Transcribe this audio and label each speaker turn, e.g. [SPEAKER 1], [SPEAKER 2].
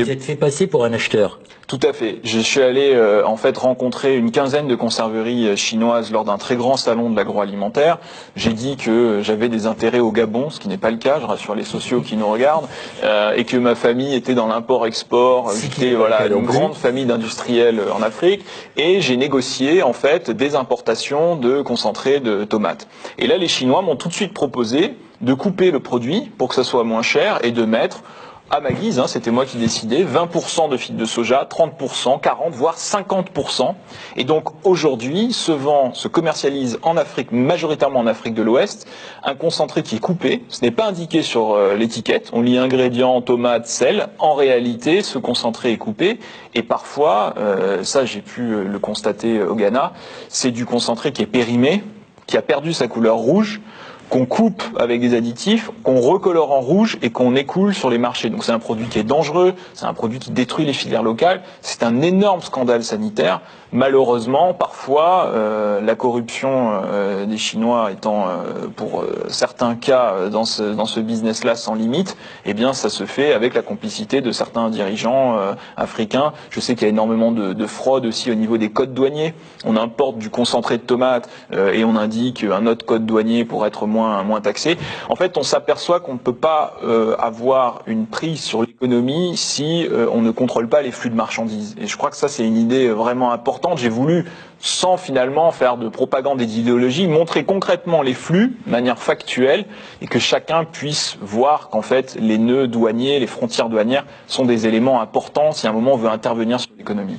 [SPEAKER 1] Vous êtes fait passer pour un acheteur.
[SPEAKER 2] Tout à fait. Je suis allé en fait rencontrer une quinzaine de conserveries chinoises lors d'un très grand salon de l'agroalimentaire. J'ai dit que j'avais des intérêts au Gabon, ce qui n'est pas le cas, je rassure les sociaux qui nous regardent, et que ma famille était dans l'import-export. J'étais une grande famille d'industriels en Afrique, et j'ai négocié en fait des importations de concentré de tomates. Et là, les Chinois m'ont tout de suite proposé de couper le produit pour que ça soit moins cher et de mettre à ma guise, c'était moi qui décidais, 20% de fibres de soja, 30%, 40%, voire 50%. Et donc aujourd'hui, se commercialise en Afrique, majoritairement en Afrique de l'Ouest, un concentré qui est coupé. Ce n'est pas indiqué sur l'étiquette. On lit ingrédients, tomates, sel. En réalité, ce concentré est coupé. Et parfois, ça j'ai pu le constater au Ghana, c'est du concentré qui est périmé, qui a perdu sa couleur rouge, qu'on coupe avec des additifs, qu'on recolore en rouge et qu'on écoule sur les marchés. Donc c'est un produit qui est dangereux, c'est un produit qui détruit les filières locales, c'est un énorme scandale sanitaire. Malheureusement, parfois, la corruption des Chinois étant, pour certains cas, dans ce business-là sans limite, eh bien ça se fait avec la complicité de certains dirigeants africains. Je sais qu'il y a énormément de fraude aussi au niveau des codes douaniers. On importe du concentré de tomates et on indique un autre code douanier pour être moins taxé. En fait, on s'aperçoit qu'on ne peut pas avoir une prise sur l'économie si on ne contrôle pas les flux de marchandises. Et je crois que ça, c'est une idée vraiment importante. J'ai voulu, sans finalement faire de propagande et d'idéologie, montrer concrètement les flux de manière factuelle et que chacun puisse voir qu'en fait, les nœuds douaniers, les frontières douanières sont des éléments importants si à un moment on veut intervenir sur l'économie.